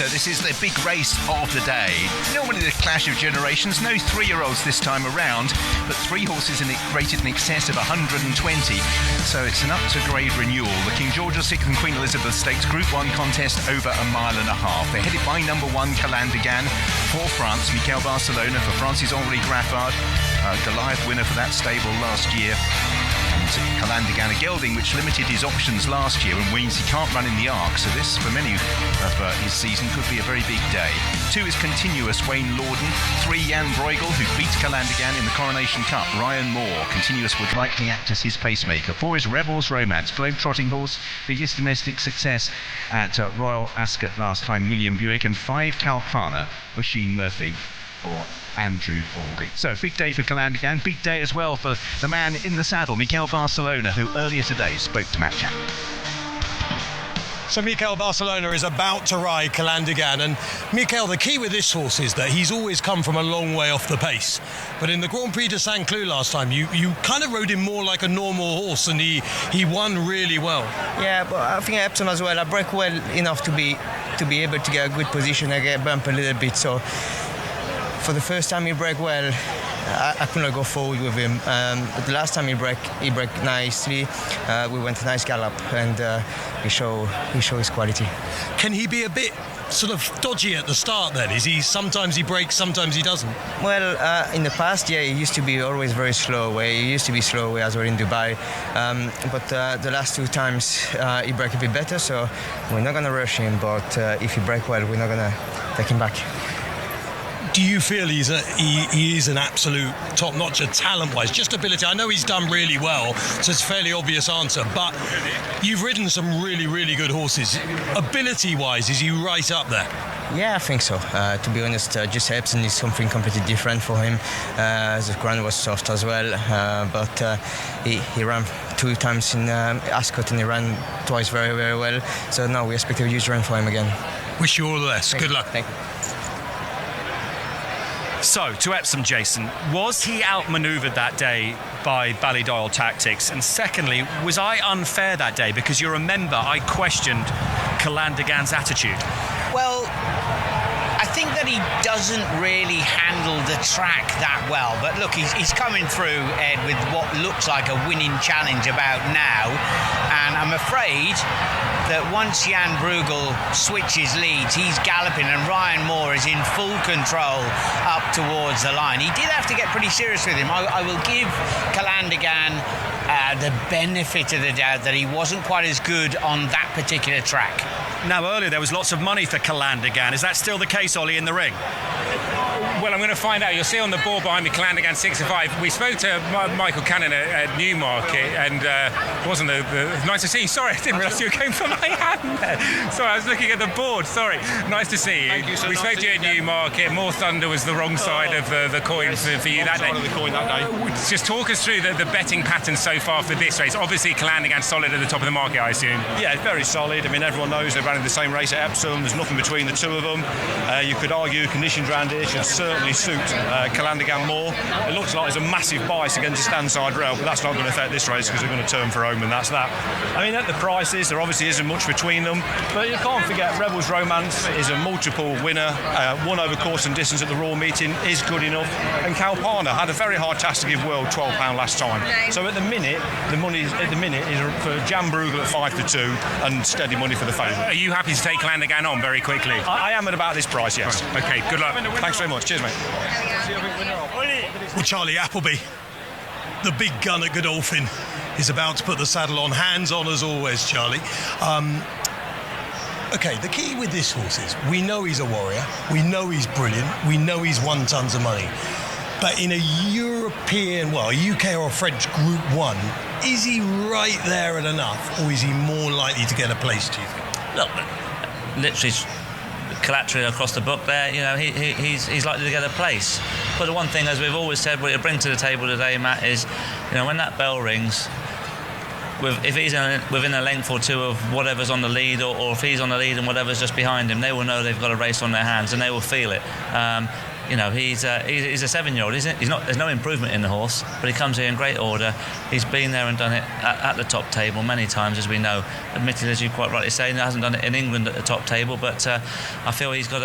So this is the big race of the day. Normally the clash of generations, no 3-year-olds this time around, but 3 horses rated in excess of 120. So it's an up-to-grade renewal. The King George VI and Queen Elizabeth Stakes Group 1 contest over 1.5 miles. They're headed by number 1 Calandigan for France, Michael Barcelona for Francis-Henri Graffard, Goliath winner for that stable last year. And Calandigan, a gelding which limited his options last year and means he can't run in the Arc, so this for many of his season could be a very big day. 2 is Continuous, Wayne Lorden. 3, Jan Bruegel, who beat Calandigan in the Coronation Cup. Ryan Moore, Continuous, would likely act as his pacemaker. 4 is Rebels Romance, globe-trotting horse, biggest domestic success at Royal Ascot last time, William Buick. And 5, Kalpana, Oisin Murphy for Andrew Baldy. So big day for Calandigan, big day as well for the man in the saddle, Michael Barcelona, who earlier today spoke to Matt Chapman. So Michael Barcelona is about to ride Calandigan, and Michael, the key with this horse is that he's always come from a long way off the pace. But in the Grand Prix de Saint-Cloud last time, you kind of rode him more like a normal horse, and he won really well. Yeah, but I think Epsom as well. I break well enough to be able to get a good position. I get bumped a little bit, so for the first time he broke well. I could not go forward with him. But the last time he broke nicely. We went a nice gallop, and he showed his quality. Can he be a bit sort of dodgy at the start then? Sometimes he breaks, sometimes he doesn't? Well, in the past, yeah, he used to be always very slow away. He used to be slow away as well in Dubai. But the last 2 times he broke a bit better, so we're not going to rush him, but if he breaks well, we're not going to take him back. Do you feel he is an absolute top-notcher talent-wise? Just ability. I know he's done really well, so it's a fairly obvious answer, but you've ridden some really, really good horses. Ability-wise, is he right up there? Yeah, I think so. To be honest, just Epsom is something completely different for him. The ground was soft as well, but he ran 2 times in Ascot, and he ran twice very, very well. So now we expect a huge run for him again. Wish you all the best. Good luck. Thank you. So, to Epsom, Jason, was he outmanoeuvred that day by Ballydoyle tactics? And secondly, was I unfair that day? Because you remember I questioned Calandigan's attitude. Well, I think that he doesn't really handle the track that well. But look, he's coming through, Ed, with what looks like a winning challenge about now. And I'm afraid that once Jan Bruegel switches leads, he's galloping, and Ryan Moore is in full control up towards the line. He did have to get pretty serious with him. I will give Calandigan the benefit of the doubt that he wasn't quite as good on that particular track. Now, earlier there was lots of money for Calandigan. Is that still the case, Ollie, in the ring? Well, I'm going to find out. You'll see on the board behind me, Calandigan 65. We spoke to Michael Cannon at Newmarket, and it wasn't nice to see you. Sorry, I didn't realise you came from my hand there. Sorry, I was looking at the board. Sorry. Nice to see you. Thank you, sir. We spoke to you at Newmarket. More Thunder was the wrong side of the coin for you that day. Of the coin that day. Just talk us through the betting pattern so far for this race. Obviously, Calandigan solid at the top of the market, I assume. Yeah, very solid. I mean, everyone knows they're running the same race at Epsom. There's nothing between the 2 of them. You could argue conditions around here should certainly suit Calandigan more. It looks like there's a massive bias against the stand-side rail, but that's not going to affect this race because they're going to turn for home, and that's that. I mean, at the prices, there obviously isn't much between them, but you can't forget Rebels Romance is a multiple winner, won over course and distance at the Raw meeting, is good enough, and Kalpana had a very hard task to give World £12 last time. So at the minute, the money is for Jan Bruegel at 5-2 and steady money for the favourite. Are you happy to take Calandigan on very quickly? I am at about this price, yes. Okay, good luck. Thanks very much. Cheers, mate. Well, Charlie Appleby, the big gun at Godolphin, is about to put the saddle on. Hands on as always, Charlie. Okay, the key with this horse is we know he's a warrior, we know he's brilliant, we know he's won tons of money. But in a European, well, a UK or a French Group 1, is he right there at enough, or is he more likely to get a place, do you think? Look, literally collateral across the book there, you know, he's likely to get a place. But the one thing, as we've always said, what you bring to the table today, Matt, is, you know, when that bell rings, if he's within a length or 2 of whatever's on the lead, or if he's on the lead and whatever's just behind him, they will know they've got a race on their hands and they will feel it. you know, he's a 7-year-old. He's not. There's no improvement in the horse, but he comes here in great order. He's been there and done it at the top table many times, as we know. Admittedly, as you quite rightly say, he hasn't done it in England at the top table, but I feel he's had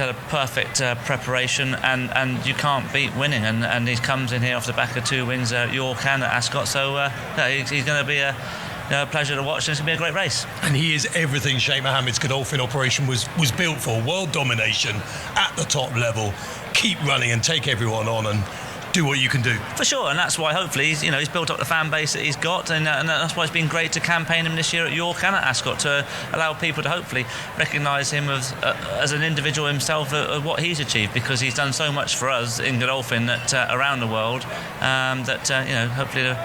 a perfect preparation, and you can't beat winning. And he comes in here off the back of 2 wins at York and at Ascot, so he's going to be a pleasure to watch, and it's going to be a great race. And he is everything Sheikh Mohammed's Godolphin operation was built for: world domination at the top level, keep running and take everyone on and do what you can do. For sure, and that's why hopefully he's built up the fan base that he's got, and that's why it's been great to campaign him this year at York and at Ascot, to allow people to hopefully recognise him as an individual himself, of what he's achieved, because he's done so much for us in Godolphin that around the world, hopefully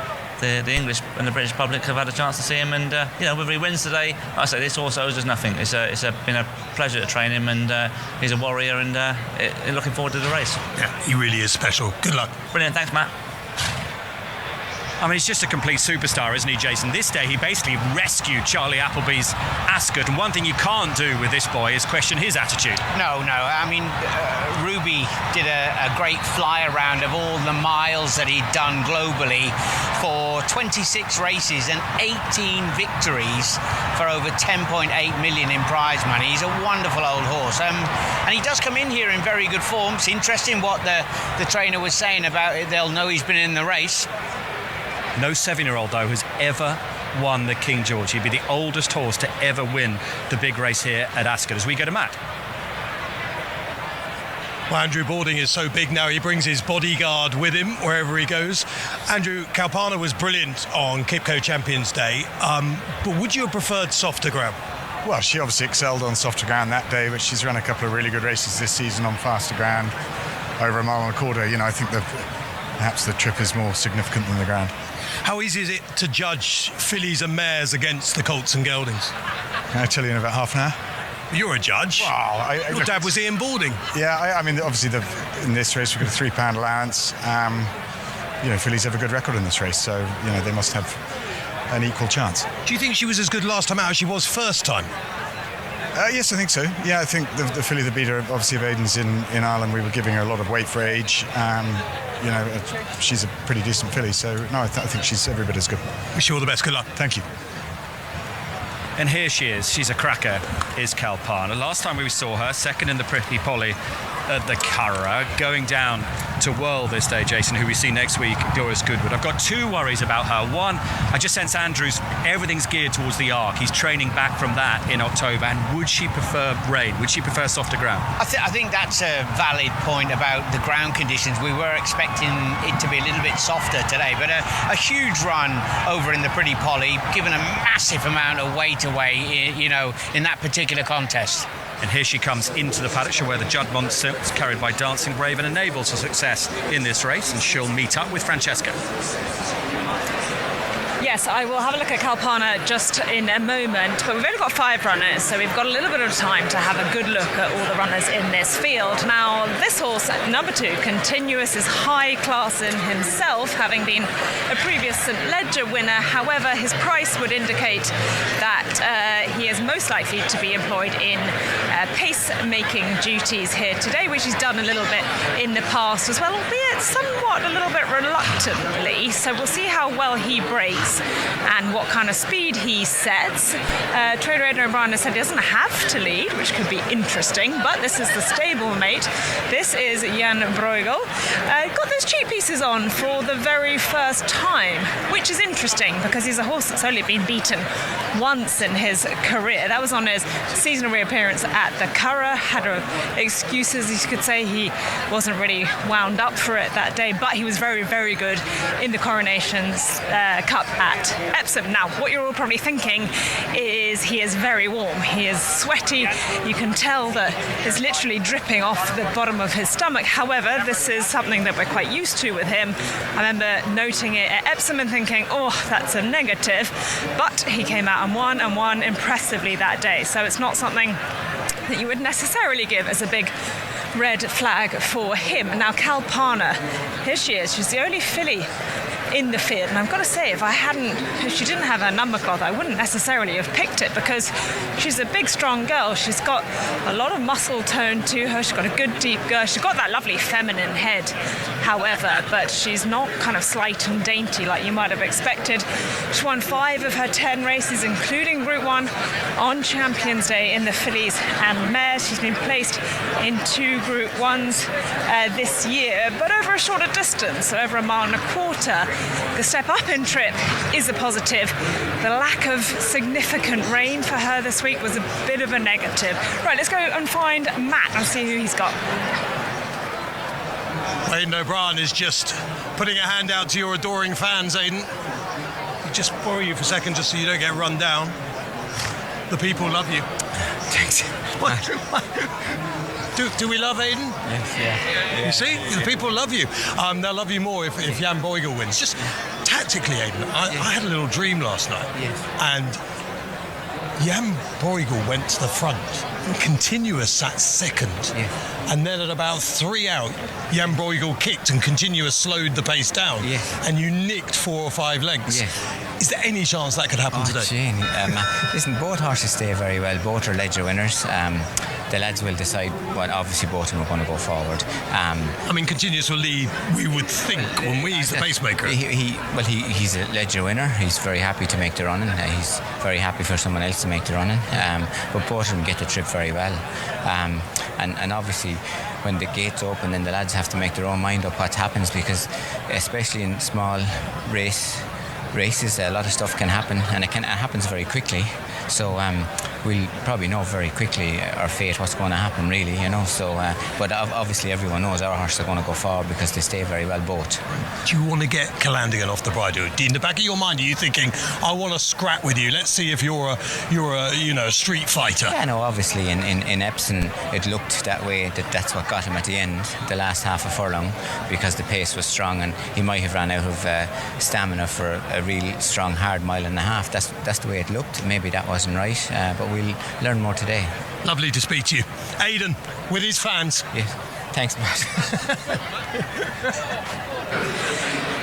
the English and the British public have had a chance to see him, and whether he wins today, like I say, this horse owes us nothing. It's been a pleasure to train him, and he's a warrior, and looking forward to the race. Yeah, he really is special. Good luck. Brilliant, thanks, Matt. I mean, he's just a complete superstar, isn't he, Jason? This day, he basically rescued Charlie Appleby's Ascot, and one thing you can't do with this boy is question his attitude. No. I mean, Ruby did a great fly around of all the miles that he'd done globally for 26 races and 18 victories for over 10.8 million in prize money. He's a wonderful old horse, and he does come in here in very good form. It's interesting what the trainer was saying about it. They'll know he's been in the race. No 7-year-old, though, has ever won the King George. He'd be the oldest horse to ever win the big race here at Ascot. As we go to Matt. Well, Andrew Bording is so big now, he brings his bodyguard with him wherever he goes. Andrew, Kalpana was brilliant on Kipco Champions Day, but would you have preferred softer ground? Well, she obviously excelled on softer ground that day, but she's run a couple of really good races this season on faster ground, over a mile and a quarter. I think perhaps the trip is more significant than the ground. How easy is it to judge fillies and mares against the colts and geldings? Can I tell you in about half an hour? You're a judge. Well, your dad was Ian Balding. Yeah, I mean, obviously in this race we've got a £3 allowance. Fillies have a good record in this race, so they must have an equal chance. Do you think she was as good last time out as she was first time? Yes, I think so. Yeah, I think the filly that beat her, obviously, of Aiden's in Ireland, we were giving her a lot of weight for age. She's a pretty decent filly, so no, I think she's every bit as good. Wish you all the best. Good luck. Thank you. And here she is. She's a cracker, is Kalpana. Last time we saw her, second in the Pretty Polly at the Curragh, going down to World this day, Jason, who we see next week, Doris Goodwood. I've got 2 worries about her. One, I just sense everything's geared towards the Arc. He's training back from that in October, and would she prefer rain? Would she prefer softer ground? I think that's a valid point about the ground conditions. We were expecting it to be a little bit softer today, but a huge run over in the Pretty Polly, given a massive amount of weight away, in that particular contest. And here she comes into the paddock, where the Juddmonte silks carried by Dancing Brave and enabled to success in this race, and she'll meet up with Francesca. Yes, I will have a look at Kalpana just in a moment, but we've only got 5 runners, so we've got a little bit of time to have a good look at all the runners in this field. Now, this horse, number 2, Continuous, is high class in himself, having been a previous St Ledger winner. However, his price would indicate that he is most likely to be employed in pace-making duties here today, which he's done a little bit in the past as well, albeit somewhat a little bit reluctantly. So we'll see how well he breaks and what kind of speed he sets. Trader Aidan O'Brien has said he doesn't have to lead, which could be interesting, but this is the stablemate. This is Jan Bruegel. Got those cheek pieces on for the very first time, which is interesting because he's a horse that's only been beaten once in his career. That was on his seasonal reappearance at the Curragh. Had excuses, you could say. He wasn't really wound up for it that day, but he was very, very good in the Coronations Cup at Epsom. Now, what you're all probably thinking is he is very warm. He is sweaty. You can tell that it's literally dripping off the bottom of his stomach. However, this is something that we're quite used to with him. I remember noting it at Epsom and thinking, oh, that's a negative. But he came out and won impressively that day. So it's not something that you would necessarily give as a big red flag for him. Now, Kalpana, here she is. She's the only filly in the field. And I've got to say, if she didn't have her number cloth, I wouldn't necessarily have picked it, because she's a big, strong girl. She's got a lot of muscle tone to her. She's got a good deep girth. She's got that lovely feminine head, however, but she's not kind of slight and dainty like you might have expected. She won 5 of her 10 races, including Group 1 on Champions Day in the fillies and mares. She's been placed in 2 Group 1s this year, but over a shorter distance, so over a mile and a quarter. The step up in trip is a positive. The lack of significant rain for her this week was a bit of a negative. Right, let's go and find Matt and see who he's got. Aidan O'Brien is just putting a hand out to your adoring fans, Aidan. Just borrow you for a second, just so you don't get run down. The people love you. Thanks. Do we love Aidan? Yes, yeah. You see, the people love you. They'll love you more if Jan Bruegel wins. Just tactically, Aidan, I had a little dream last night. Yes. And Jan Bruegel went to the front, and Continuous sat second. Yes. And then at about 3 out, Jan Bruegel kicked and Continuous slowed the pace down. Yes. And you nicked 4 or 5 lengths. Yes. Is there any chance that could happen today? Gee, listen, both horses stay very well. Both are Ledger winners. The lads will decide. Well, obviously both of them are going to go forward. I mean, Continuous will lead, we would think, when he's the pacemaker. He's a Ledger winner. He's very happy to make the running. He's very happy for someone else to make the running. But both of them get the trip very well. And obviously, when the gates open, then the lads have to make their own mind up what happens, because especially in small races, a lot of stuff can happen, and it happens very quickly. So we'll probably know very quickly our fate, what's going to happen, really, you know. So, but obviously everyone knows our horses are going to go forward because they stay very well both. Do you want to get Calandigan off the bridle? In the back of your mind, are you thinking, I want to scrap with you? Let's see if you're a street fighter. Yeah, no, obviously in Epsom it looked that way. That's what got him at the end, the last half a furlong, because the pace was strong and he might have ran out of stamina for a real strong hard mile and a half. That's the way it looked. Maybe that wasn't right, but we'll learn more today. Lovely to speak to you. Aidan, with his fans. Yes. Thanks, Matt.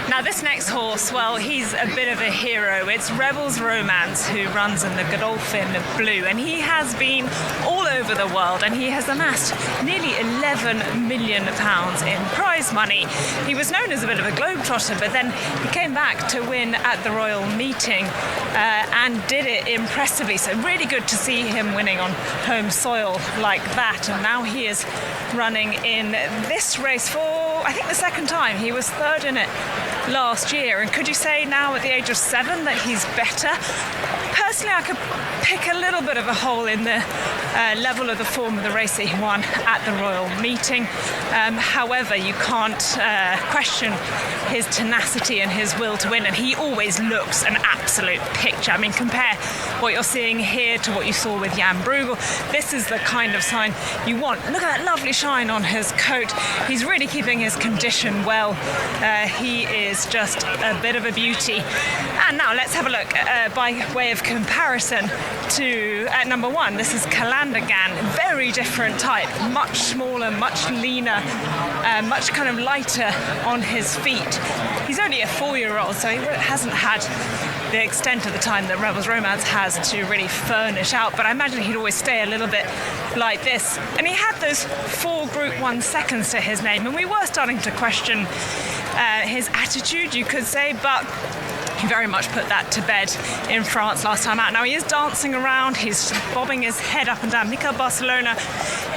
Now this next horse, well, he's a bit of a hero. It's Rebel's Romance, who runs in the Godolphin Blue, and he has been all over the world, and he has amassed nearly £11 million in prize money. He was known as a bit of a globetrotter, but then he came back to win at the Royal Meeting and did it impressively. So really good to see him winning on home soil like that. And now he is running in this race for, I think, the second time. He was third in it last year, and could you say now at the age of 7 that he's better? Personally, I could pick a little bit of a hole in the level of the form of the race that he won at the Royal Meeting. However, you can't question his tenacity and his will to win, and he always looks an absolute picture. I mean, compare what you're seeing here to what you saw with Jan Bruegel. This is the kind of sign you want. Look at that lovely shine on his coat. He's really keeping his condition well. He is just a bit of a beauty. And now let's have a look by way of comparison to number 1. This is Calandigan, very different type, much smaller, much leaner, much kind of lighter on his feet. He's only a 4-year-old, so he hasn't had the extent of the time that Rebel's Romance has to really furnish out, but I imagine he'd always stay a little bit like this. And he had those 4 Group 1 seconds to his name, and we were starting to question his attitude, you could say, but he very much put that to bed in France last time out. Now he is dancing around, he's bobbing his head up and down. Mikel Barcelona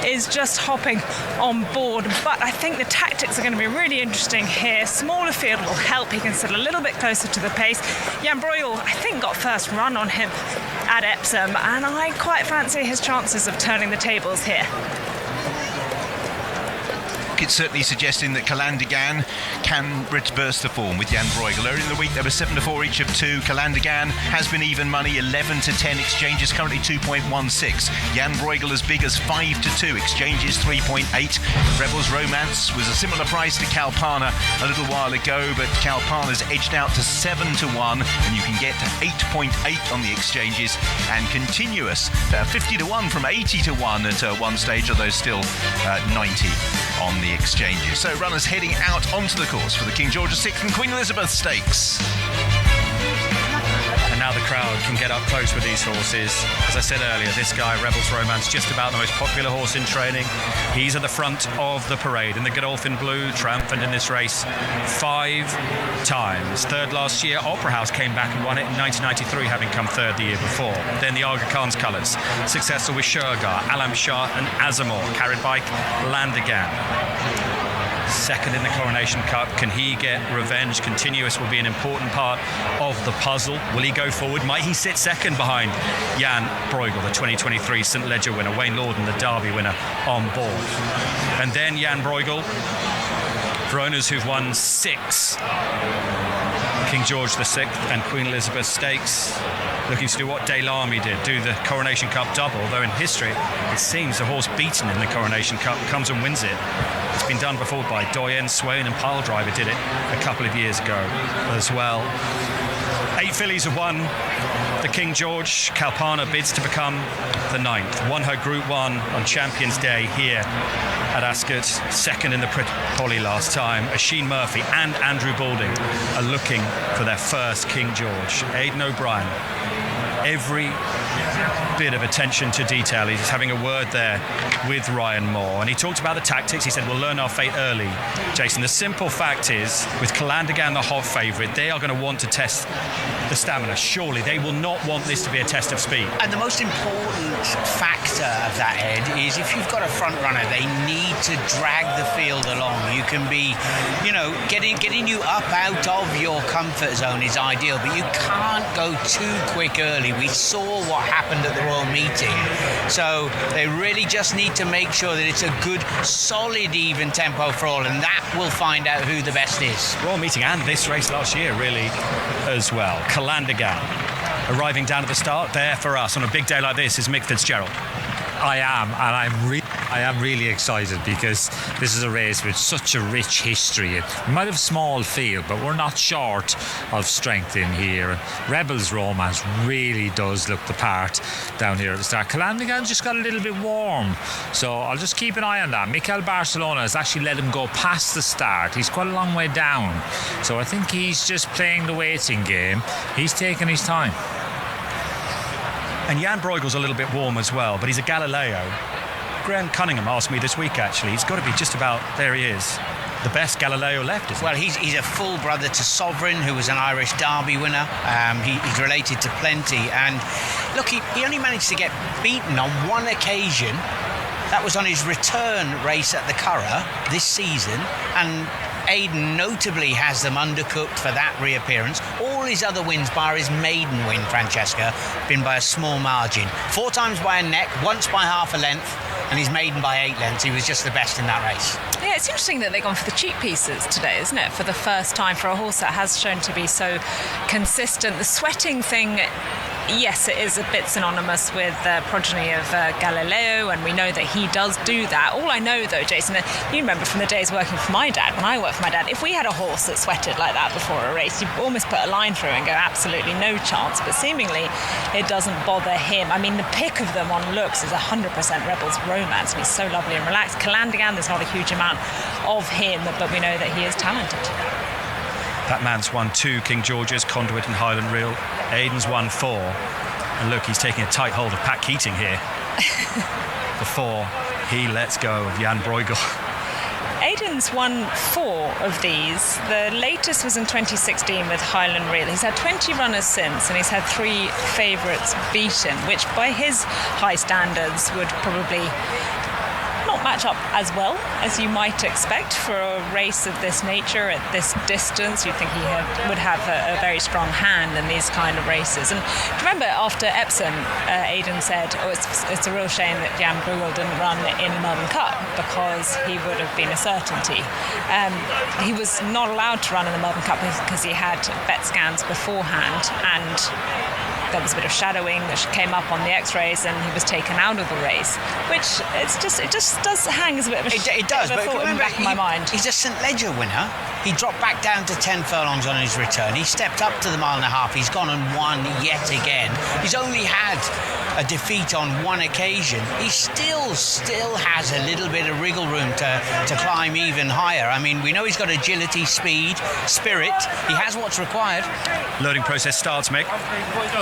is just hopping on board, but I think the tactics are going to be really interesting here. Smaller field will help, he can sit a little bit closer to the pace. Jan Bruegel, I think, got first run on him at Epsom, and I quite fancy his chances of turning the tables here. It's certainly suggesting that Calandigan can reverse the form with Jan Bruegel. Earlier in the week, there was 7-4 each of 2. Calandigan has been even money, 11-10 exchanges, currently 2.16. Jan Bruegel as big as 5-2 exchanges, 3.8. Rebel's Romance was a similar price to Kalpana a little while ago, but Kalpana's edged out to 7-1, and you can get 8.8 on the exchanges, and Continuous 50-1 from 80-1 at one stage, although still 90 on the the exchanges. So runners heading out onto the course for the King George VI and Queen Elizabeth Stakes. And now the crowd can get up close with these horses. As I said earlier, this guy, Rebels Romance, just about the most popular horse in training. He's at the front of the parade in the Godolphin Blue, triumphant in this race 5 times. Third last year, Opera House came back and won it in 1993, having come third the year before. Then the Aga Khan's colours, successful with Shergar, Alam Shah and Azamor, carried by Landigan. Second in the Coronation Cup. Can he get revenge? Continuous will be an important part of the puzzle. Will he go forward? Might he sit second behind Jan Bruegel, the 2023 St Leger winner, Wayne Lorden, the Derby winner, on board? And then Jan Bruegel, for owners who've won 6 King George VI and Queen Elizabeth Stakes, looking to do what Daylami did, do the Coronation Cup double, though in history it seems the horse beaten in the Coronation Cup comes and wins it. It's been done before by Doyen, Swain and Piledriver did it a couple of years ago as well. 8 fillies have won the King George. Kalpana bids to become the 9th. Won her Group 1 on Champions Day here at Ascot. Second in the Poly last time. Oisin Murphy and Andrew Balding are looking for their first King George. Aidan O'Brien, every bit of attention to detail. He's having a word there with Ryan Moore, and he talked about the tactics. He said we'll learn our fate early. Jason, the simple fact is, with Calandigan the hot favourite, they are going to want to test the stamina. Surely they will not want this to be a test of speed. And the most important factor of that, Ed, is if you've got a front runner, they need to drag the field along. You can be, getting you up out of your comfort zone is ideal, but you can't go too quick early. We saw what happened at the Royal Meeting. So they really just need to make sure that it's a good, solid, even tempo for all, and that will find out who the best is. Royal Meeting and this race last year, really, as well. Calandigan arriving down at the start. There for us on a big day like this is Mick Fitzgerald. I am, and I am really excited because this is a race with such a rich history. We might have a small field, but we're not short of strength in here. Rebels Romance really does look the part down here at the start. Calandigan just got a little bit warm, so I'll just keep an eye on that. Mikel Barcelona has actually let him go past the start. He's quite a long way down, so I think he's just playing the waiting game. He's taking his time. And Jan Bruegel's a little bit warm as well, but he's a Galileo. Graham Cunningham asked me this week, actually, he's got to be just about, there he is, the best Galileo left, isn't he? Well, he's a full brother to Sovereign, who was an Irish Derby winner. He's related to plenty. And look, he only managed to get beaten on one occasion. That was on his return race at the Curragh this season. And Aidan notably has them undercooked for that reappearance. All his other wins, bar his maiden win, Francesca, been by a small margin. 4 times by a neck, once by half a length, and his maiden by 8 lengths. He was just the best in that race. Yeah, it's interesting that they've gone for the cheap pieces today, isn't it? For the first time for a horse that has shown to be so consistent. The sweating thing, yes, it is a bit synonymous with the progeny of Galileo, and we know that he does do that. All I know, though, Jason, you remember from the days working for my dad, when I worked for my dad, if we had a horse that sweated like that before a race, you almost put a line through and go, absolutely no chance. But seemingly, it doesn't bother him. I mean, the pick of them on looks is 100% Rebels Romance, and he's so lovely and relaxed. Calandigan, there's not a huge amount of him, but we know that he is talented. That man's won 2 King Georges, Conduit and Highland Reel. Aidan's won 4. And look, he's taking a tight hold of Pat Keating here before he lets go of Jan Bruegel. Aidan's won 4 of these. The latest was in 2016 with Highland Reel. He's had 20 runners since, and he's had 3 favourites beaten, which by his high standards would probably not match up as well as you might expect for a race of this nature at this distance. You'd think he would have a very strong hand in these kind of races. And remember, after Epsom, Aidan said, it's a real shame that Jan Bruegel didn't run in the Melbourne Cup, because he would have been a certainty. He was not allowed to run in the Melbourne Cup because he had bet scans beforehand, and there was a bit of shadowing that came up on the X-rays, and he was taken out of the race, which it just does hang as a bit of a it does, bit of a but thought in the back of my mind. He's a St Leger winner. He dropped back down to 10 furlongs on his return. He stepped up to the 1.5 miles. He's gone and won yet again. He's only had a defeat on one occasion. He still has a little bit of wriggle room to climb even higher. I mean, we know he's got agility, speed, spirit. He has what's required. Loading process starts, Mick.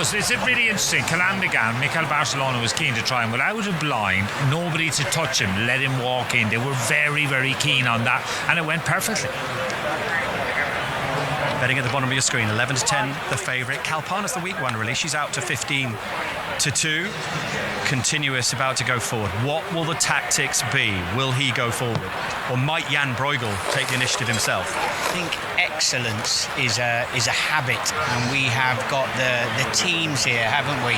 It's really interesting. Calandigan, Mikel Barcelona was keen to try him without a blind, nobody to touch him, let him walk in. They were very, very keen on that, and it went perfectly. Betting at the bottom of your screen, 11 to 10, the favourite. Kalpana's the weak one, really. She's out to 15 to 2. Continuous about to go forward. What will the tactics be? Will he go forward? Or might Jan Bruegel take the initiative himself? I think excellence is a habit, and we have got the teams here, haven't we,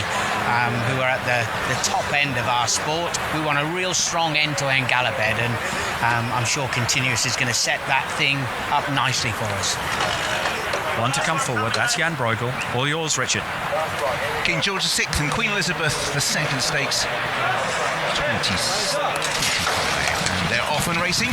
who are at the top end of our sport. We want a real strong end-to-end gallop head, and I'm sure Continuous is going to set that thing up nicely for us. One to come forward, that's Jan Bruegel. All yours, Richard. King George VI and Queen Elizabeth II stakes 25. And they're off and racing.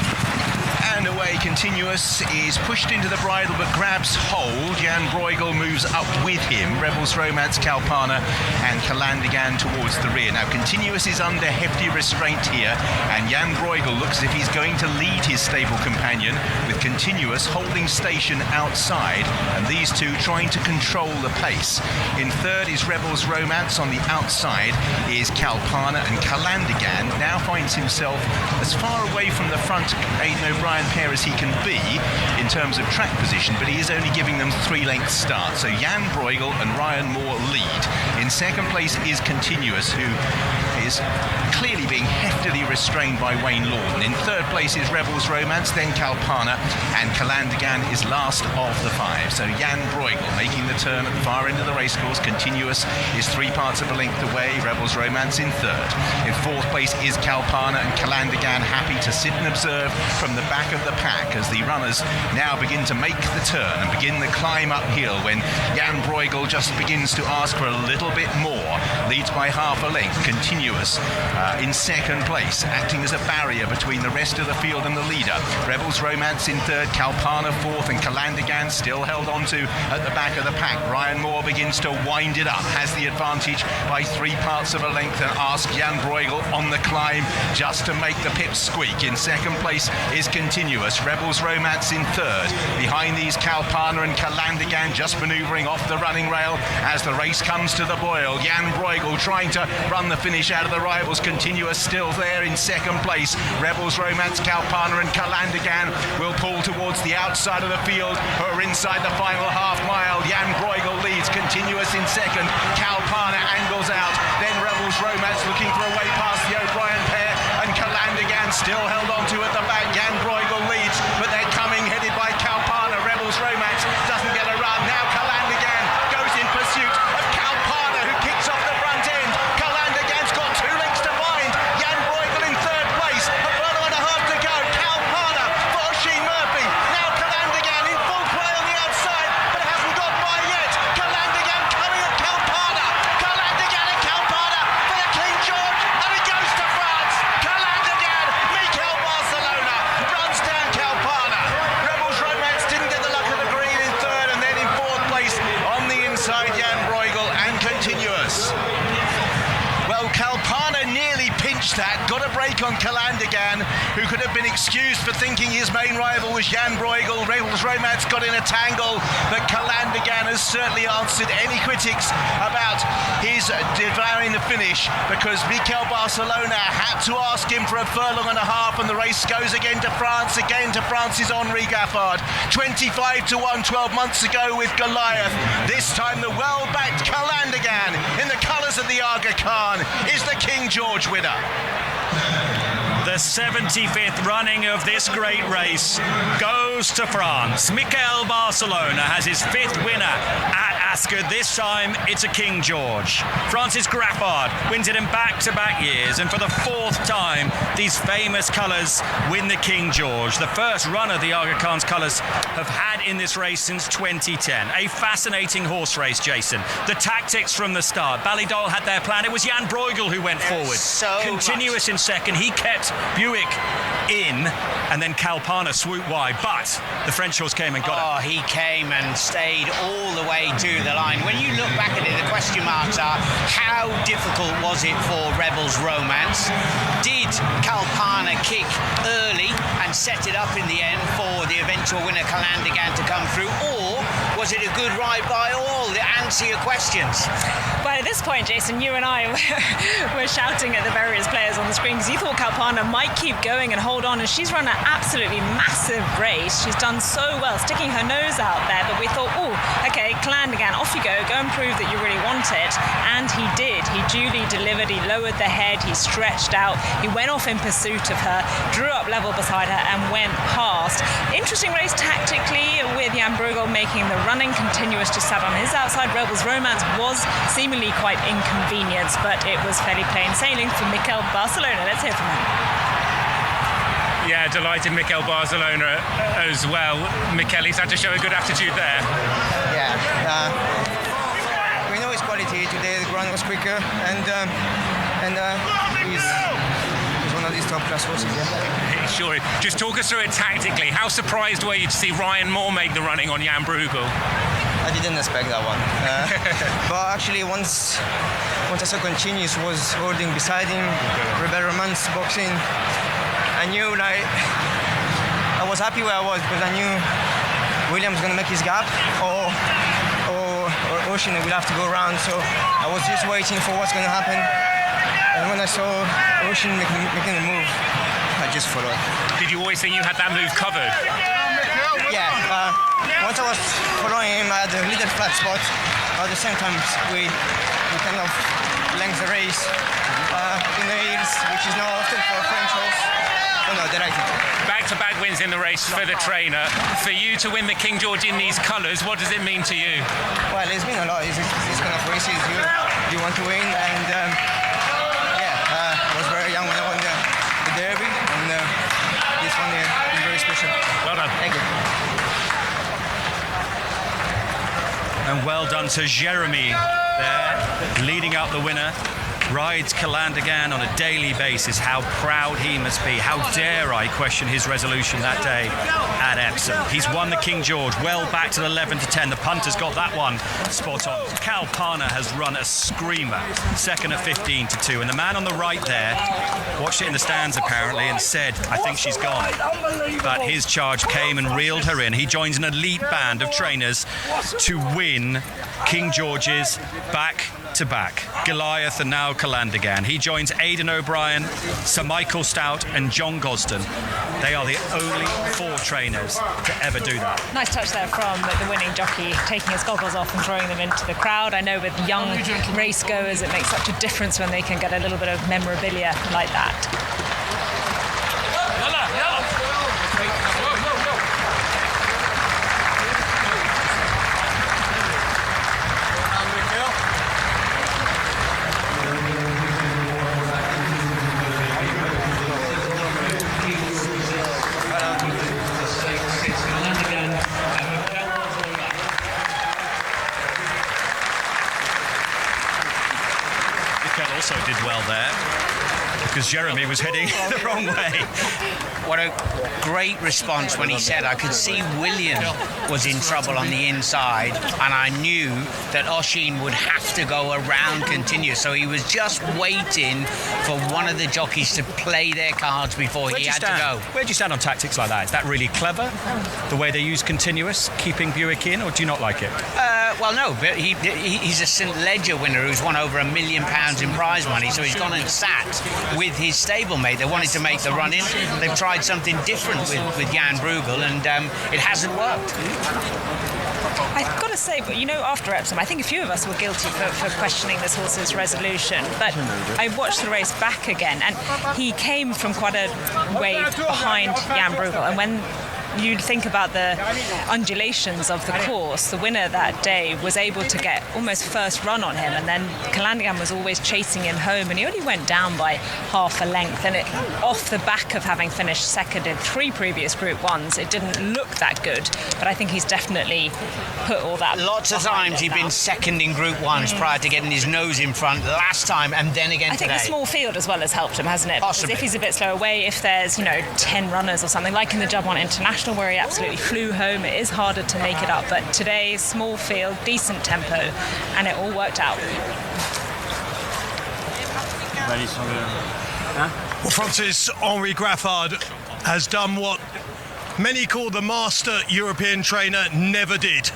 And away, Continuous is pushed into the bridle but grabs hold. Jan Bruegel moves up with him. Rebels Romance, Kalpana and Calandigan towards the rear. Now Continuous is under hefty restraint here, and Jan Bruegel looks as if he's going to lead his stable companion, with Continuous holding station outside and these two trying to control the pace. In third is Rebels Romance. On the outside is Kalpana, and Calandigan now finds himself as far away from the front Aidan O'Brien pair as he can be in terms of track position, but he is only giving them 3-length start. So Jan Bruegel and Ryan Moore lead. In second place is Continuous, who is clearly being heftily restrained by Wayne Lawton. In third place is Rebels Romance, then Kalpana, and Calandigan is last of the 5. So Jan Bruegel making the turn at the far end of the racecourse. Continuous is 3 parts of a length away. Rebels Romance in third. In fourth place is Kalpana, and Calandigan happy to sit and observe from the back of the pack as the runners now begin to make the turn and begin the climb uphill, when Jan Bruegel just begins to ask for a little bit more. Leads by half a length. Continuous in second place, acting as a barrier between the rest of the field and the leader. Rebels Romance in third, Kalpana fourth, and Calandigan still held on to at the back of the pack. Ryan Moore begins to wind it up, has the advantage by 3 parts of a length, and asks Jan Bruegel on the climb just to make the pip squeak. In second place is Continuous. Rebels Romance in third. Behind these, Kalpana and Calandigan just manoeuvring off the running rail as the race comes to the boil. Jan Bruegel trying to run the finish out of the rivals. Continuous still there in second place. Rebels Romance, Kalpana and Calandigan will pull towards the outside of the field, who are inside the final half mile. Jan Bruegel leads. Continuous in second. Kalpana angles out. Then Rebels Romance looking for a way past the O'Brien pair, and Calandigan still held on to at the back. Jan Bruegel leads, but they're coming, headed by Kalpana. Rebels Romance doesn't get a run. Now Calandigan goes in pursuit of Kalpana, who kicks off the front end. Calandigan's got 2 lengths to find. Jan Bruegel in third place. A furlong and a half to go. Kalpana for Oisin Murphy. Now Calandigan in full play on the outside, but hasn't got by yet. Calandigan coming at Kalpana. Calandigan and Kalpana for the King George, and it goes to France. Calandigan, Mikel Barcelona runs down Kalpana. Rebels Romance didn't get the luck of the green in third, and then in fourth place on the inside, Jan Bruegel and Continuous. Well, Kalpana nearly pinched that, got a break on Calandigan, who could have been excused for thinking his main rival was Jan Bruegel. Rebels Romance got in a tangle, but Calandigan has certainly answered any critics about his devouring the finish, because Mikel Barcelona had to ask him for a furlong and a half, and the race goes again to France. Again to France's Henri Gaffard. 25 to 1 12 months ago with Goliath. This time the well-backed Calandigan in the colours of the Aga Khan is the King George winner. The 75th running of this great race goes to France. Mikel Barcelona has his 5th winner at ASCOT. This time it's a King George. Francis Graffard wins it in back-to-back years, and for the 4th time these famous colours win the King George. The first runner the Aga Khan's colours have had in this race since 2010. A fascinating horse race, Jason. The tactics from the start. Ballydoyle had their plan. It was Jan Bruegel who went forward. Continuous in second. He kept Buick in, and then Kalpana swooped wide. But the French horse came and got it. Oh, he came and stayed all the way to the line. When you look back at it, the question marks are, how difficult was it for Rebel's Romance? Did Kalpana kick early and set it up in the end for the eventual winner Calandigan to come through, or was it a good ride by all? Answer your questions. But at this point, Jason, you and I were shouting at the various players on the screen because you thought Kalpana might keep going and hold on, and she's run an absolutely massive race. She's done so well, sticking her nose out there, but we thought, oh, okay, Calandigan, off you go and prove that you really want it. And he did. He duly delivered. He lowered the head, he stretched out, he went off in pursuit of her, drew up level beside her and went past. Interesting race tactically, with Jan Bruegel making the running continuous, just sat on his outside. Rebel's Romance was seemingly quite inconvenienced, but it was fairly plain sailing for Mikel Barcelona. Let's hear from him. Yeah, delighted Mikel Barcelona as well. Mikel, he's had to show a good attitude there. Yeah, we know his quality today. The ground was quicker, and he's one of these top class horses. Yeah. Sure. Just talk us through it tactically. How surprised were you to see Ryan Moore make the running on Jan Bruegel? I didn't expect that one. But actually, once I saw Continuous was holding beside him, Rebel Romance boxing, I knew, like, I was happy where I was because I knew William was going to make his gap, or Ocean will have to go around. So I was just waiting for what's going to happen. And when I saw Ocean making the move, I just followed. Did you always think you had that move covered? Yeah. Once I was following him, I had a little flat spot. At the same time, we kind of length the race in the hills, which is not often for a French horse. So no, delighted. Back-to-back wins in the race for the trainer. For you to win the King George in these colours, what does it mean to you? Well, it's been a lot. It's this kind of races you want to win, and I was very young when I won the Derby, and this one here is very special. Well done. Thank you. And well done to Jeremy there, leading out the winner. Rides Calandigan on a daily basis. How proud he must be. How dare I question his resolution that day at Epsom. He's won the King George well back to the 11 to 10. The punter's got that one spot on. Kalpana has run a screamer, second at 15 to 2. And the man on the right there watched it in the stands apparently and said, I think she's gone. But his charge came and reeled her in. He joins an elite band of trainers to win King George's back to back. Goliath and now Calandigan. He joins Aidan O'Brien, Sir Michael Stout and John Gosden. They are the only 4 trainers to ever do that. Nice touch there from the winning jockey, taking his goggles off and throwing them into the crowd. I know with young race goers it makes such a difference when they can get a little bit of memorabilia like that. Also did well there because Jeremy was heading the wrong way. What a great response when he said, I could see William was in trouble on the inside, and I knew that Oshin would have to go around continuous. So he was just waiting for one of the jockeys to play their cards before he had to go. Where do you stand on tactics like that? Is that really clever, the way they use continuous, keeping Buick in, or do you not like it? Well, no, but he's a St. Ledger winner who's won over £1 million in prize money, so he's gone and sat with his stablemate. They wanted to make the run in. They've tried something different with Jan Bruegel, and it hasn't worked. I've got to must say, after Epsom, I think a few of us were guilty for questioning this horse's resolution. But I watched the race back again, and he came from quite a way behind Jan Bruegel. And when you think about the undulations of the course, the winner that day was able to get almost first run on him, and then Calandigan was always chasing him home, and he only went down by half a length, and off the back of having finished second in 3 previous Group 1s, it didn't look that good, but I think he's definitely put all that lots of times he'd been second in Group 1s prior to getting his nose in front last time, and then again today. I think the small field as well has helped him, hasn't it? Possibly. Because if he's a bit slow away, if there's 10 runners or something, like in the Jub 1 International where he absolutely flew home, it is harder to make it up, but today, small field, decent tempo, and it all worked out. Well, Francis-Henri Graffard has done what many call the master European trainer never did.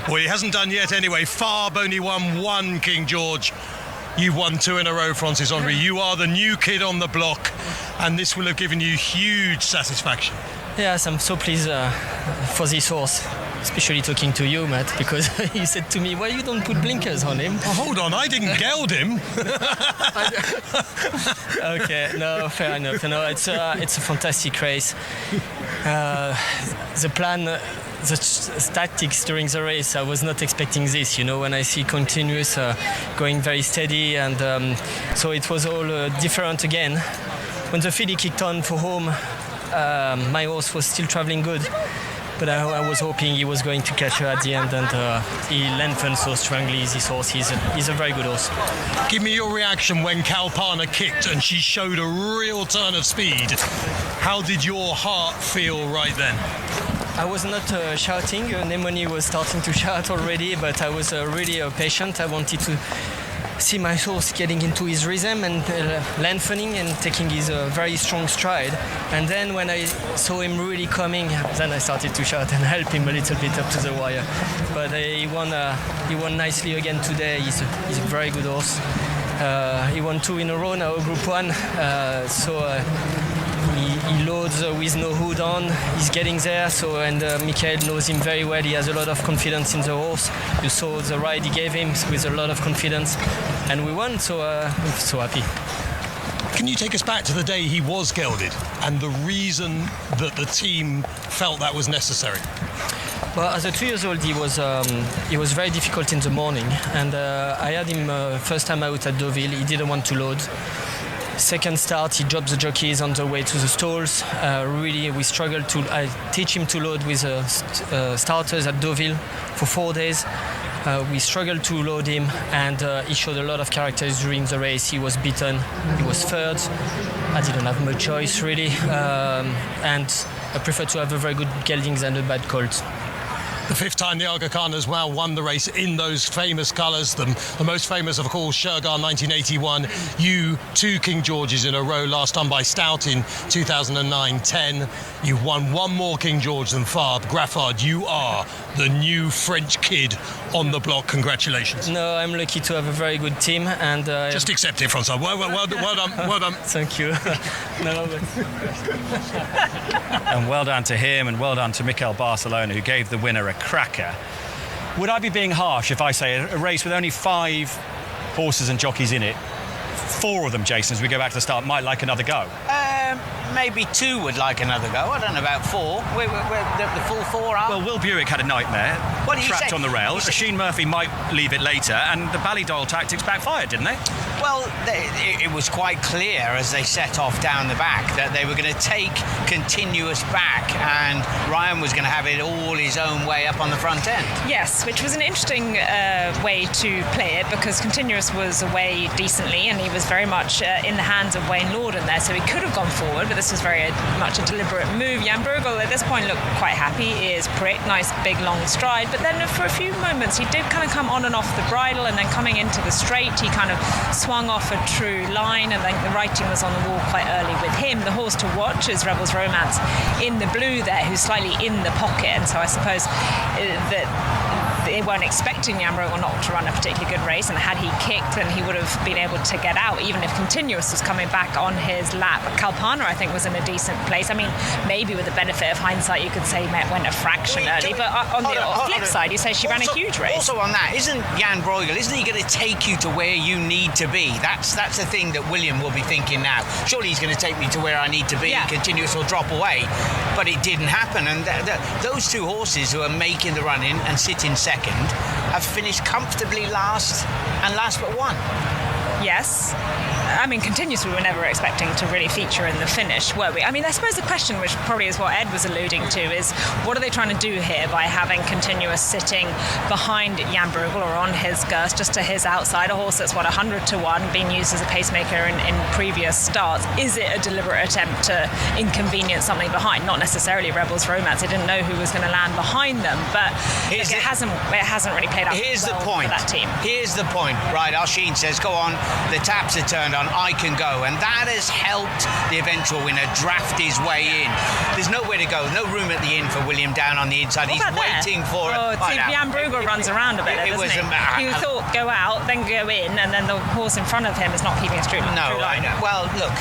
Well, he hasn't done yet anyway. Farb only won 1 King George. You've won 2 in a row, Francis-Henri. You are the new kid on the block, and this will have given you huge satisfaction. Yes, I'm so pleased for this horse, especially talking to you, Matt, because he said to me, why you don't put blinkers on him? Oh, hold on, I didn't geld him. Okay, no, fair enough. It's a fantastic race. The plan, the tactics during the race, I was not expecting this. When I see Continuous going very steady, and so it was all different again. When the filly kicked on for home, my horse was still traveling good, but I was hoping he was going to catch her at the end, and he lengthened so strongly. This horse, he's a very good horse. Give me your reaction when Kalpana kicked and she showed a real turn of speed. How did your heart feel right then? I was not shouting. Nemoni was starting to shout already, but I was really patient. I wanted to see my horse getting into his rhythm and lengthening and taking his very strong stride. And then when I saw him really coming, then I started to shout and help him a little bit up to the wire. But he won nicely again today. He's a very good horse. He won 2 in a row now, Group 1. He loads with no hood on. He's getting there. And Michael knows him very well. He has a lot of confidence in the horse. You saw the ride he gave him with a lot of confidence, and we won. So I'm so happy. Can you take us back to the day he was gelded and the reason that the team felt that was necessary? Well, as a 2-year-old, he was very difficult in the morning, and I had him first time out at Deauville. He didn't want to load. Second start, he dropped the jockeys on the way to the stalls. Really, we struggled I teach him to load with starters at Deauville for 4 days. We struggled to load him, and he showed a lot of characters during the race. He was beaten. He was third. I didn't have much choice, really. And I prefer to have a very good gelding than a bad colt. The 5th time the Aga Khan has well won the race in those famous colours. The most famous, of course, Shergar 1981. You 2 King Georges in a row, last time by Stout in 2009-10. You've won 1 more King George than Farb. Graffard, you are the new French kid on the block. Congratulations. No, I'm lucky to have a very good team, and just accept it, Francois. Well done. Thank you. And well done to him, and well done to Mikel Barcelona, who gave the winner a cracker. Would I be being harsh if I say a race with only 5 horses and jockeys in it, 4 of them, Jason, as we go back to the start, might like another go? Maybe 2 would like another go. I don't know about 4. We're the full 4 are. Well, Will Buick had a nightmare. What do you trapped say? on the rails. Sheen Murphy might leave it later, and the Ballydoyle tactics backfired, didn't they? Well, it was quite clear as they set off down the back that they were going to take Continuous back, and Ryan was going to have it all his own way up on the front end. Yes, which was an interesting way to play it, because Continuous was away decently, and he was very much in the hands of Wayne Lorden there, so he could have gone forward, but this was very much a deliberate move. Jan Bruegel at this point looked quite happy. Ears pricked, nice big long stride, but then for a few moments he did kind of come on and off the bridle, and then coming into the straight he kind of swung off a true line, and then the writing was on the wall quite early with him. The horse to watch is Rebel's Romance in the blue there, who's slightly in the pocket, and so I suppose that they weren't expecting Jan Bruegel not to run a particularly good race, and had he kicked, then he would have been able to get out, even if Continuous was coming back on his lap. Kalpana, I think, was in a decent place. I mean, maybe with the benefit of hindsight, you could say Met went a fraction early, but on the flip side, you say she ran a huge race. Also on that, isn't Jan Bruegel, isn't he going to take you to where you need to be? That's the thing that William will be thinking now. Surely he's going to take me to where I need to be. Yeah. Continuous will drop away, but it didn't happen. And those two horses who are making the run in and sitting second have finished comfortably last and last but one. Yes. I mean, Continuous we were never expecting to really feature in the finish, were we? I mean, I suppose the question, which probably is what Ed was alluding to, is what are they trying to do here by having Continuous sitting behind Jan Bruegel or on his girth, just to his outside, a horse that's, 100 to 1, being used as a pacemaker in previous starts? Is it a deliberate attempt to inconvenience something behind? Not necessarily Rebels Romance. They didn't know who was going to land behind them, but it hasn't really played out well for that team. Here's the point, right? Alsheen says, go on, the taps are turned on, I can go, and that has helped the eventual winner draft his way in. There's nowhere to go, no room at the inn for William down on the inside. He's waiting for it. Jan Bruegel runs around a bit, doesn't he? He thought go out, then go in, and then the horse in front of him is not keeping a straight line. No, I know. Well, look,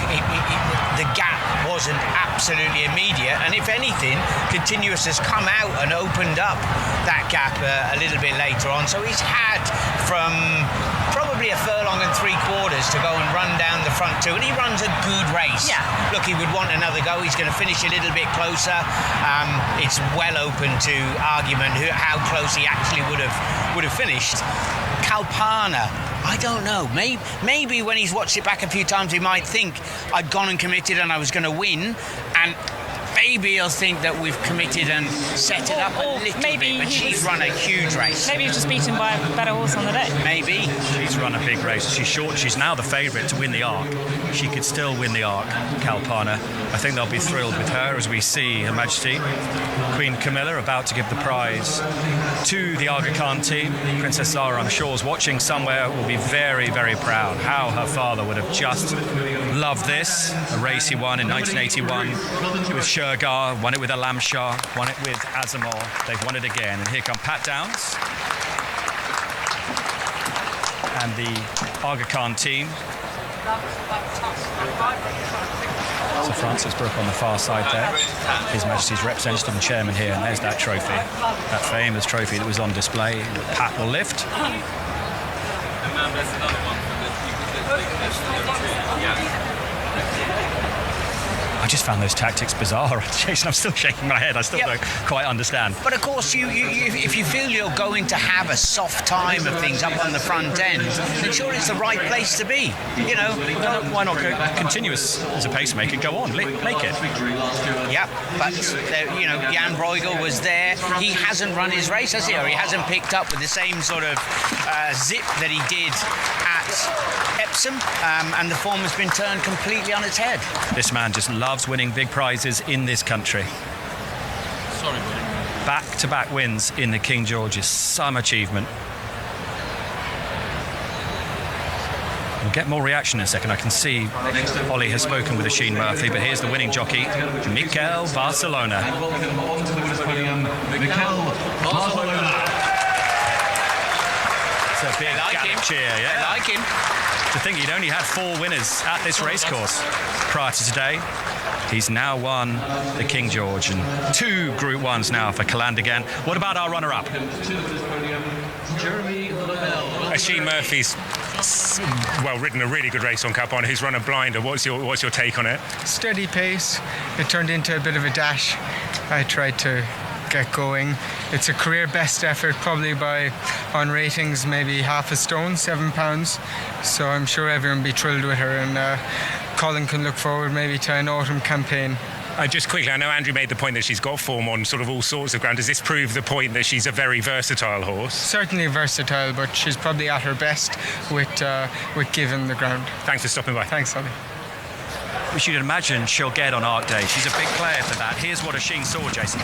the gap wasn't absolutely immediate, and if anything, Continuous has come out and opened up that gap a little bit later on. So he's had from probably a furlong and 3/4 to go and run down the front two, and he runs a good race. Yeah. Look, he would want another go. He's going to finish a little bit closer. It's well open to argument how close he actually would have finished. Kalpana, I don't know. Maybe when he's watched it back a few times, he might think I'd gone and committed and I was going to win, and maybe he'll think that we've committed and set it up a little bit, but she's run a huge race. Maybe he was just beaten by a better horse on the day. Maybe. She's run a big race. She's short. She's now the favourite to win the Arc. She could still win the Arc, Kalpana. I think they'll be thrilled with her as we see Her Majesty Queen Camilla about to give the prize to the Aga Khan team. Princess Zara, I'm sure, is watching somewhere, will be very, very proud. How her father would have just loved this. A race he won in 1981 with Shergar, won it with Alam Shah, won it with Azamor. They've won it again. And here come Pat Downs and the Aga Khan team. So Francis Brooke on the far side there. His Majesty's representative and chairman here, and there's that trophy, that famous trophy that was on display that Pat will lift. I just found those tactics bizarre, Jason. I'm still shaking my head. I still don't quite understand. But of course, if you feel you're going to have a soft time of things up on the front end, then sure it's the right place to be. You know, why not go Continuous as a pacemaker? Go on, make it. Yep, but Jan Bruegel was there. He hasn't run his race, has he? Or he hasn't picked up with the same sort of zip that he did at Epsom, and the form has been turned completely on its head. This man just loves winning big prizes in this country. Sorry, buddy. Back-to-back wins in the King George is some achievement. We'll get more reaction in a second. I can see Ollie has spoken with Oisin Murphy, but here's the winning jockey, Mikel Barcelona. It's a big Gallup cheer, yeah? I like him. To think he'd only had 4 winners at this racecourse prior to today. He's now won the King George and 2 Group 1s now for Calandigan. What about our runner-up? Oisin Murphy's ridden a really good race on Kalpana, who's run a blinder. What's your take on it? Steady pace. It turned into a bit of a dash. I tried to get going. It's a career best effort, probably by, on ratings, maybe half a stone, £7. So I'm sure everyone will be thrilled with her, and Colin can look forward maybe to an autumn campaign. Just quickly, I know Andrew made the point that she's got form on sort of all sorts of ground. Does this prove the point that she's a very versatile horse? Certainly versatile, but she's probably at her best with given the ground. Thanks for stopping by. Thanks, Ollie. We should imagine she'll get on Arc Day. She's a big player for that. Here's what Oisin saw, Jason.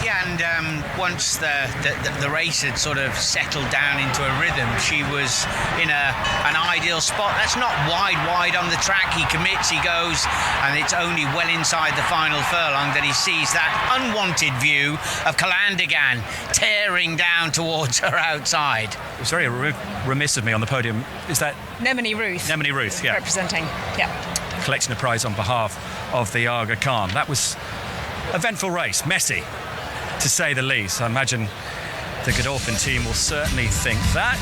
Yeah, and once the race had sort of settled down into a rhythm, she was in an ideal spot. That's not wide on the track. He commits, he goes, and it's only well inside the final furlong that he sees that unwanted view of Calandigan tearing down towards her outside. It was very remiss of me on the podium. Is that Nemini Ruth? Nemini Ruth, yeah. Representing, yeah. Collecting a prize on behalf of the Aga Khan. That was an eventful race, messy, to say the least. I imagine the Godolphin team will certainly think that.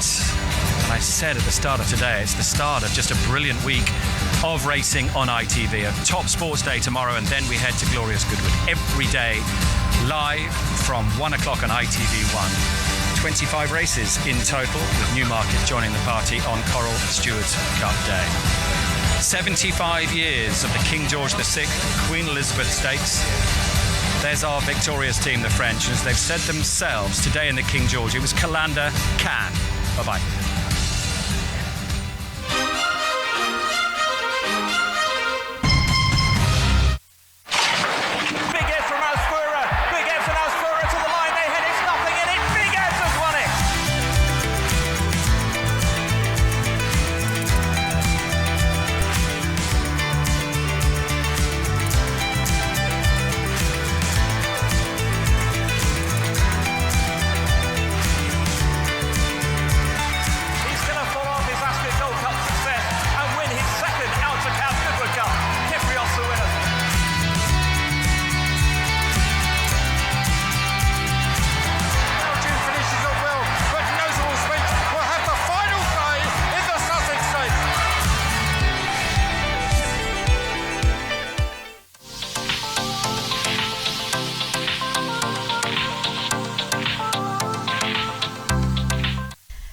And I said at the start of today, it's the start of just a brilliant week of racing on ITV. A top sports day tomorrow, and then we head to glorious Goodwood every day, live from 1 o'clock on ITV1. 25 races in total, with Newmarket joining the party on Coral Stewards Cup Day. 75 years of the King George VI, Queen Elizabeth Stakes. There's our victorious team, the French, and as they've said themselves today in the King George, it was Calanda Can. Bye-bye.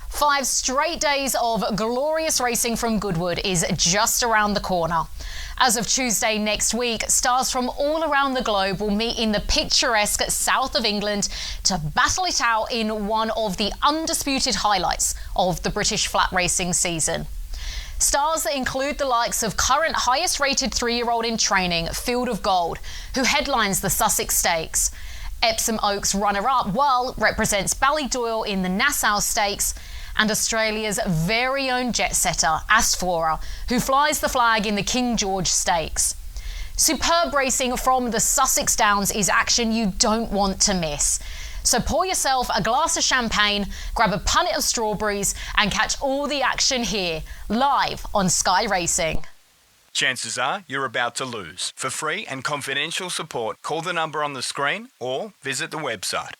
Five straight days of glorious racing from Goodwood is just around the corner. As of Tuesday next week, stars from all around the globe will meet in the picturesque south of England to battle it out in one of the undisputed highlights of the British flat racing season. Stars that include the likes of current highest rated 3-year-old in training, Field of Gold, who headlines the Sussex Stakes. Epsom Oaks runner-up Well represents Ballydoyle in the Nassau Stakes, and Australia's very own jet setter, Asphora, who flies the flag in the King George Stakes. Superb racing from the Sussex Downs is action you don't want to miss. So pour yourself a glass of champagne, grab a punnet of strawberries, and catch all the action here, live on Sky Racing. Chances are you're about to lose. For free and confidential support, call the number on the screen or visit the website.